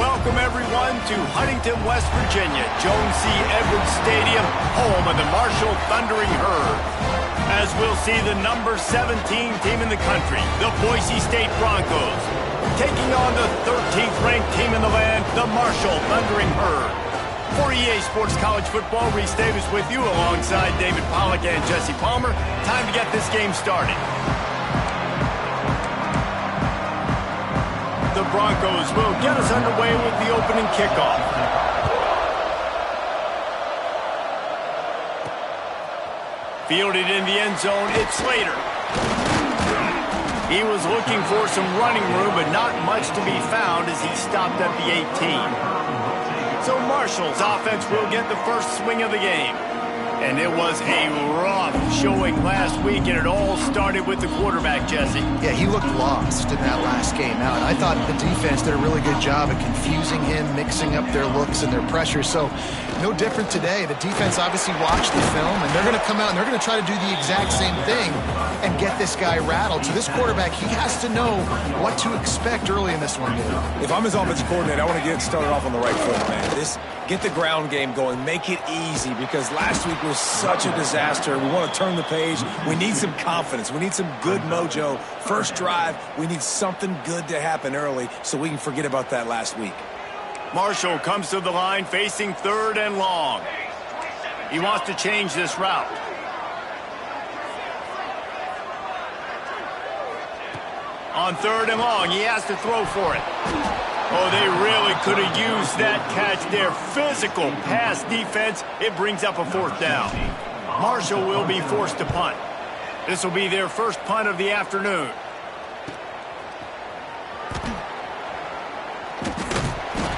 Welcome, everyone, to Huntington, West Virginia, Jones C. Edwards Stadium, home of the Marshall Thundering Herd. As we'll see the number 17 team in the country, the Boise State Broncos, taking on the 13th ranked team in the land, the Marshall Thundering Herd. For EA Sports College Football, Reese Davis with you alongside David Pollack and Jesse Palmer. Time to get this game started. The Broncos will get us underway with the opening kickoff. Fielded in the end zone, it's Slater. He was looking for some running room, but not much to be found as he stopped at the 18. So Marshall's offense will get the first swing of the game. And it was a rough showing last week, and it all started with the quarterback, Jesse. Yeah, he looked lost in that last game. Now, and I thought the defense did a really good job of confusing him, mixing up their looks and their pressure. So, no different today. The defense obviously watched the film, and they're going to come out and they're going to try to do the exact same thing and get this guy rattled. So this quarterback, he has to know what to expect early in this one, dude. If I'm his offensive coordinator, I want to get started off on the right foot, man. Get the ground game going. Make it easy, because last week was such a disaster. We want to turn the page. We need some confidence. We need some good mojo. First drive, we need something good to happen early so we can forget about that last week. Marshall comes to the line facing 3rd and long. He wants to change this route. On 3rd and long, he has to throw for it. Oh, they really could have used that catch there. Physical pass defense. It brings up a 4th down. Marshall will be forced to punt. This will be their first punt of the afternoon.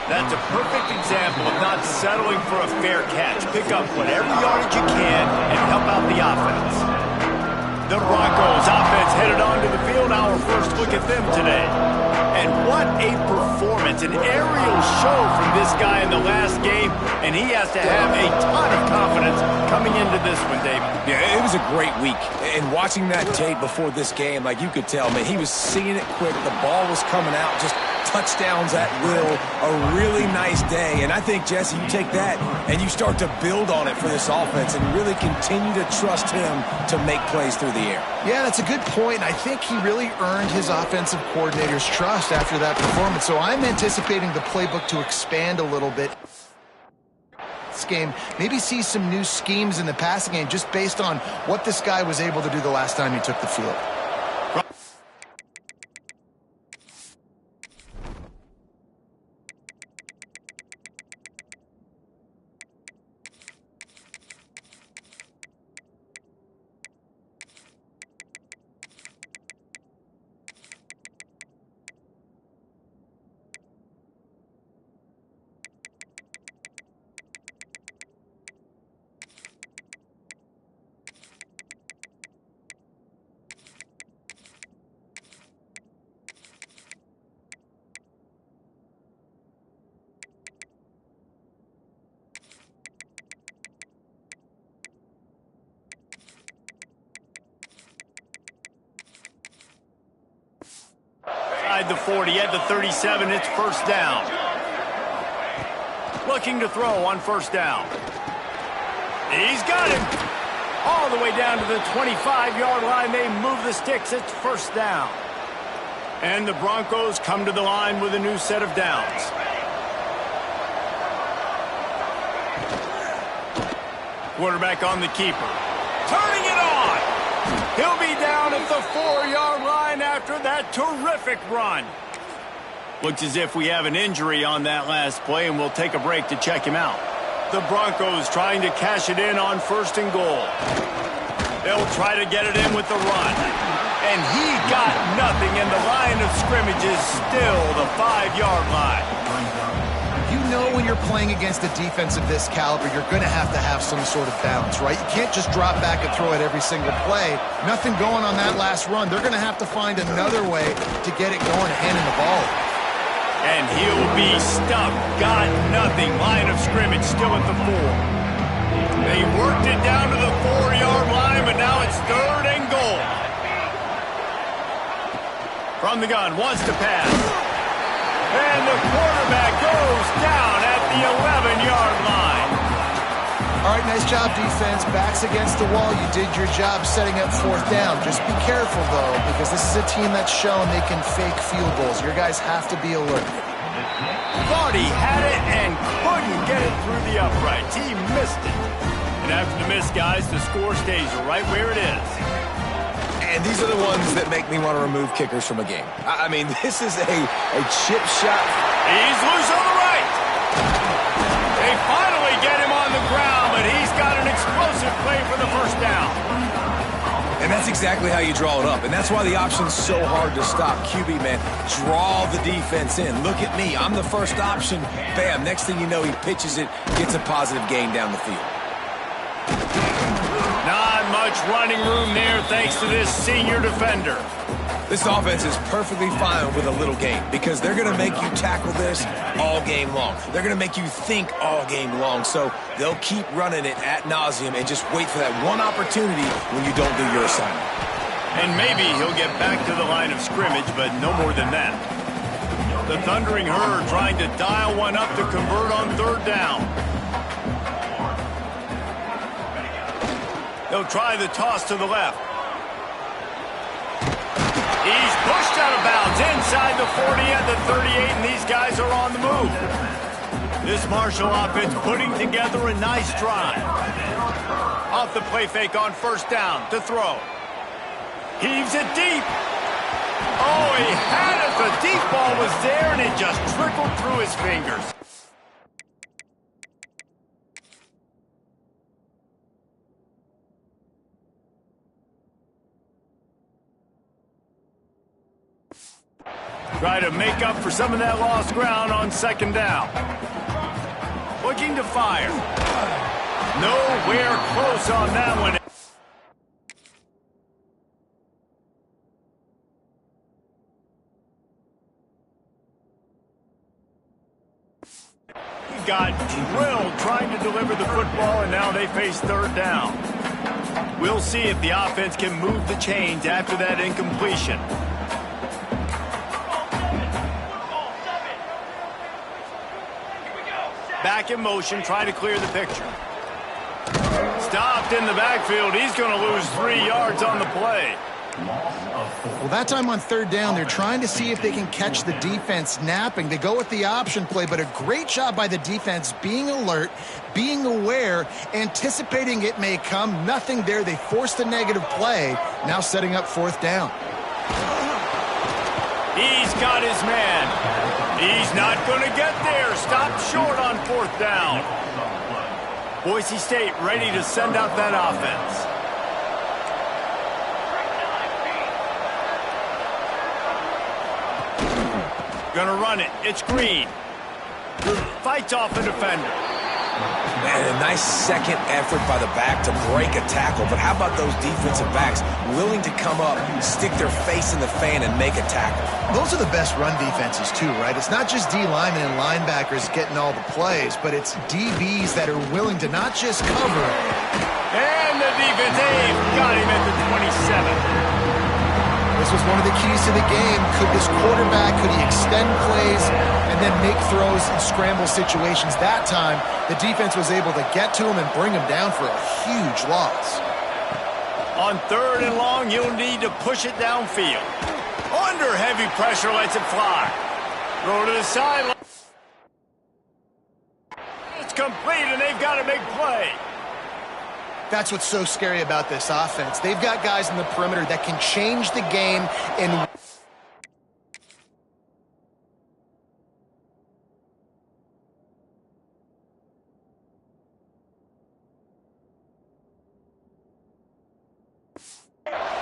That's a perfect example of not settling for a fair catch. Pick up whatever yardage you can and help out the offense. The Broncos offense headed onto the field. Our first look at them today. And what a performance, an aerial show from this guy in the last game, and he has to have a ton of confidence coming into this one, David. Yeah, it was a great week. And watching that tape before this game, like you could tell, man, he was seeing it quick. The ball was coming out, just touchdowns at will. A really nice day. And I think, Jesse, you take that and you start to build on it for this offense and really continue to trust him to make plays through the air. Yeah, that's a good point. I think he really earned his offensive coordinator's trust after that performance. So I'm anticipating the playbook to expand a little bit. This game, maybe see some new schemes in the passing game just based on what this guy was able to do the last time he took the field. The 40 at the 37, it's 1st down. Looking to throw on 1st down. He's got him. All the way down to the 25-yard line. They move the sticks. It's 1st down. And the Broncos come to the line with a new set of downs. Quarterback on the keeper. Turning it on. He'll be down at the 4-yard line after that terrific run. Looks as if we have an injury on that last play, and we'll take a break to check him out. The Broncos trying to cash it in on 1st and goal. They'll try to get it in with the run. And he got nothing, and the line of scrimmage is still the 5-yard line. You know when you're playing against a defense of this caliber, you're going to have some sort of balance, right? You can't just drop back and throw it every single play. Nothing going on that last run. They're going to have to find another way to get it going and handing the ball. And he'll be stuck. Got nothing. Line of scrimmage still at the 4. They worked it down to the 4-yard line, but now it's 3rd and goal. From the gun, wants to pass. And the quarterback goes the 11-yard line. All right, nice job, defense. Backs against the wall. You did your job setting up fourth down. Just be careful, though, because this is a team that's shown they can fake field goals. Your guys have to be alert. Thought he had it and couldn't get it through the uprights. He missed it. And after the miss, guys, the score stays right where it is. And these are the ones that make me want to remove kickers from a game. I mean, this is a chip shot. He's loose on the right. They finally get him on the ground, but he's got an explosive play for the first down. And that's exactly how you draw it up. And that's why the option's so hard to stop. QB, man, draw the defense in. Look at me. I'm the first option. Bam. Next thing you know, he pitches it, gets a positive gain down the field. Not much running room there thanks to this senior defender. This offense is perfectly fine with a little gain because they're going to make you tackle this all game long. They're going to make you think all game long. So they'll keep running it ad nauseum and just wait for that one opportunity when you don't do your assignment. And maybe he'll get back to the line of scrimmage, but no more than that. The Thundering Herd trying to dial one up to convert on third down. He'll try the toss to the left. He's pushed out of bounds inside the 40 at the 38, and these guys are on the move. This Marshall offense putting together a nice drive. Off the play fake on first down to throw. Heaves it deep. Oh, he had it. The deep ball was there, and it just trickled through his fingers. Try to make up for some of that lost ground on second down. Looking to fire. Nowhere close on that one. He got drilled trying to deliver the football, and now they face third down. We'll see if the offense can move the chains after that incompletion. Back in motion, try to clear the picture. Stopped in the backfield. He's going to lose 3 yards on the play. Well, that time on third down, they're trying to see if they can catch the defense napping. They go with the option play, but a great job by the defense being alert, being aware, anticipating it may come. Nothing there. They forced the negative play, now setting up fourth down. He's got his man. He's not going to get there. Stopped short on fourth down. Boise State ready to send out that offense. Gonna run it. It's Green. Fights off a defender. Man, a nice second effort by the back to break a tackle. But how about those defensive backs willing to come up, stick their face in the fan, and make a tackle? Those are the best run defenses, too, right? It's not just D linemen and linebackers getting all the plays, but it's DBs that are willing to not just cover. And the defense got him at the 27. This was one of the keys to the game. Could this quarterback, could he extend plays and then make throws in scramble situations? That time, the defense was able to get to him and bring him down for a huge loss. On third and long, you'll need to push it downfield. Under heavy pressure, lets it fly. Throw to the sideline. It's complete, and they've got a big play. That's what's so scary about this offense. They've got guys in the perimeter that can change the game and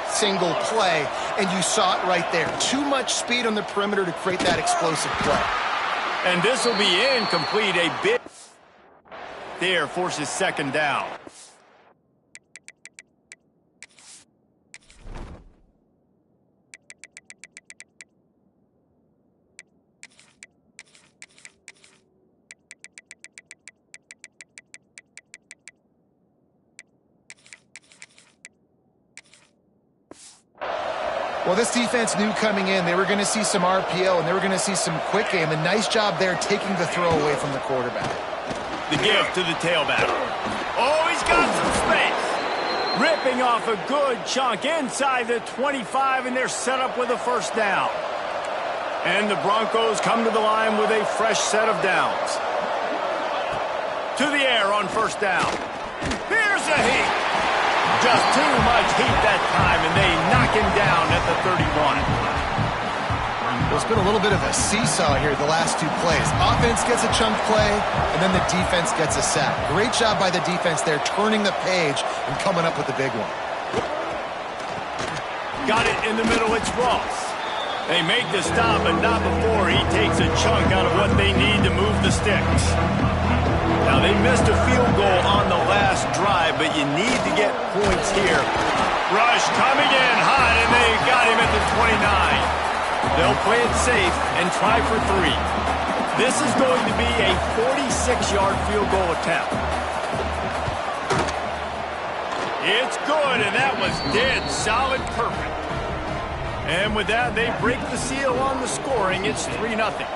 single play, and you saw it right there. Too much speed on the perimeter to create that explosive play. And this will be incomplete. A big there forces second down. Well, this defense knew coming in they were going to see some RPO and they were going to see some quick game. A nice job there taking the throw away from the quarterback. The give to the tailback. Oh, he's got some space. Ripping off a good chunk inside the 25, and they're set up with a first down. And the Broncos come to the line with a fresh set of downs. To the air on first down. Here's a heat. Just too much heat that time, and they knock him down at the 31. There's been a little bit of a seesaw here the last two plays. Offense gets a chunk play, and then the defense gets a sack. Great job by the defense there, turning the page and coming up with the big one. Got it in the middle, it's Ross. They make the stop, but not before he takes a chunk out of what they need to move the sticks. Now, they missed a field goal on the last drive, but you need to get points here. Rush coming in hot, and they got him at the 29. They'll play it safe and try for 3. This is going to be a 46-yard field goal attempt. It's good, and that was dead solid perfect. And with that, they break the seal on the scoring. It's 3-0.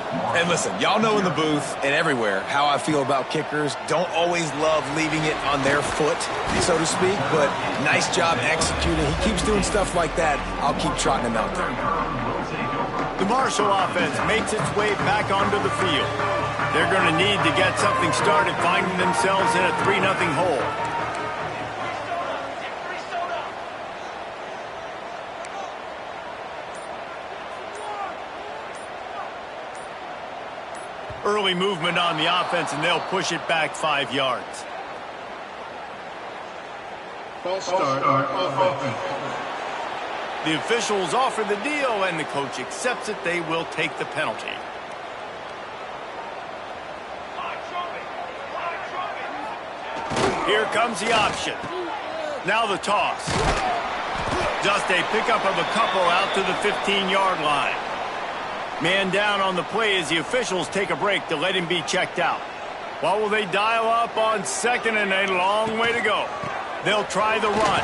And listen, y'all know in the booth and everywhere how I feel about kickers. Don't always love leaving it on their foot, so to speak, but nice job executing. He keeps doing stuff like that. I'll keep trotting him out there. The Marshall offense makes its way back onto the field. They're going to need to get something started, finding themselves in a 3-0 hole. Early movement on the offense, and they'll push it back 5 yards. False start offense. The officials offer the deal, and the coach accepts it. They will take the penalty. Here comes the option. Now the toss. Just a pickup of a couple out to the 15-yard line. Man down on the play as the officials take a break to let him be checked out. What will they dial up on second, and a long way to go? They'll try the run.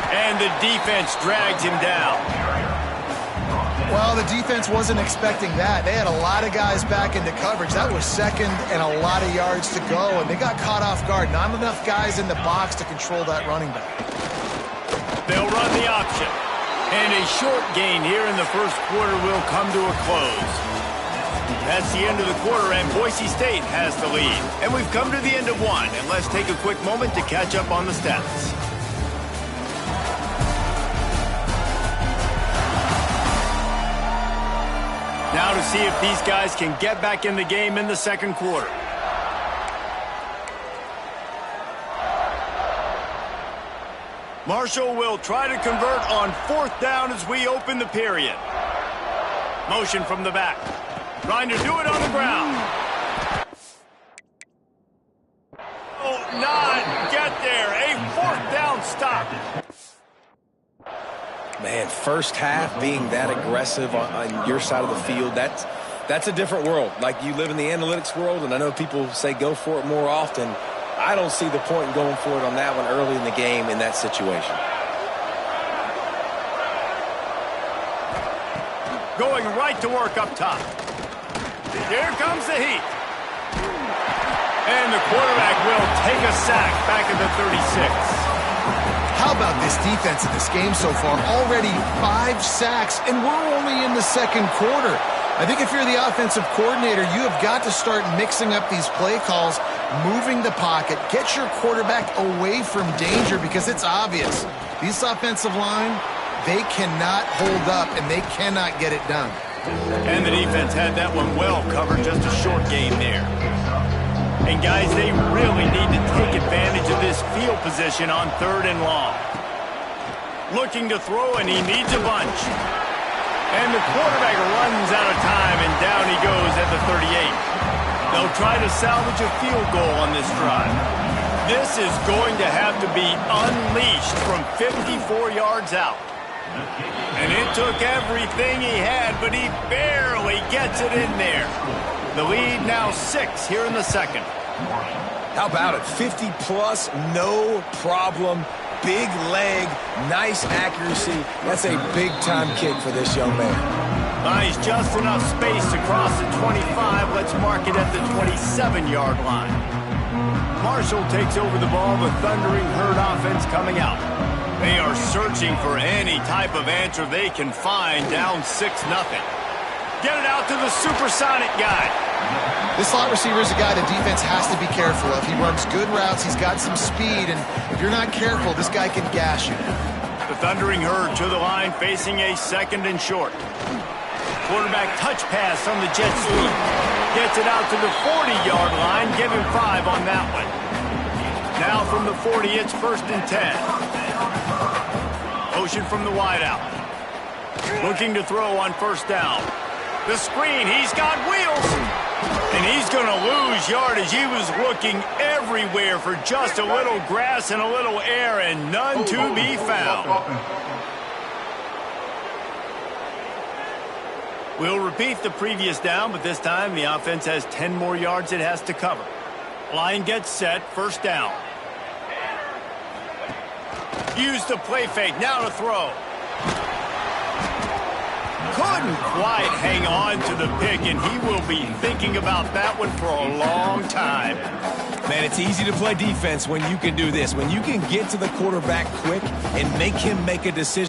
And the defense drags him down. Well, the defense wasn't expecting that. They had a lot of guys back into coverage. That was second and a lot of yards to go, and they got caught off guard. Not enough guys in the box to control that running back. They'll run the option. And a short gain here in the first quarter will come to a close. That's the end of the quarter, and Boise State has the lead. And we've come to the end of one, and let's take a quick moment to catch up on the stats. Now to see if these guys can get back in the game in the second quarter. Marshall will try to convert on fourth down as we open the period. Motion from the back. Trying to do it on the ground. Oh, not get there. A fourth down stop. Man, first half being that aggressive on your side of the field, that's a different world. Like, you live in the analytics world, and I know people say go for it more often. I don't see the point in going for it on that one early in the game in that situation. Going right to work up top. Here comes the heat. And the quarterback will take a sack back at the 36. How about this defense in this game so far? Already 5 sacks, and we're only in the second quarter. I think if you're the offensive coordinator, you have got to start mixing up these play calls, moving the pocket, get your quarterback away from danger, because it's obvious. These offensive line, they cannot hold up, and they cannot get it done. And the defense had that one well covered, just a short game there. And guys, they really need to take advantage of this field position on 3rd and long. Looking to throw, and he needs a bunch. And the quarterback runs out of time, and down he goes at the 38. They'll try to salvage a field goal on this drive. This is going to have to be unleashed from 54 yards out. And it took everything he had, but he barely gets it in there. The lead now 6 here in the second. How about it? 50-plus, no problem. Big leg, nice accuracy. That's a big-time kick for this young man. Buys just enough space to cross the 25. Let's mark it at the 27-yard line. Marshall takes over the ball. The Thundering Herd offense coming out. They are searching for any type of answer they can find, down 6-0. Get it out to the supersonic guy. This slot receiver is a guy the defense has to be careful of. He runs good routes. He's got some speed, and if you're not careful, this guy can gash you. The Thundering Herd to the line, facing a 2nd and short. Quarterback touch pass on the jet sweep. Gets it out to the 40-yard line. Give him 5 on that one. Now from the 40, it's 1st and 10. Motion from the wideout. Looking to throw on 1st down. The screen, he's got wheels. And he's going to lose yardage. He was looking everywhere for just a little grass and a little air, and none to be found. We'll repeat the previous down, but this time the offense has 10 more yards it has to cover. Line gets set, 1st down. Use the play fake, now to throw. Couldn't quite hang on to the pick, and he will be thinking about that one for a long time. Man, it's easy to play defense when you can do this. When you can get to the quarterback quick and make him make a decision.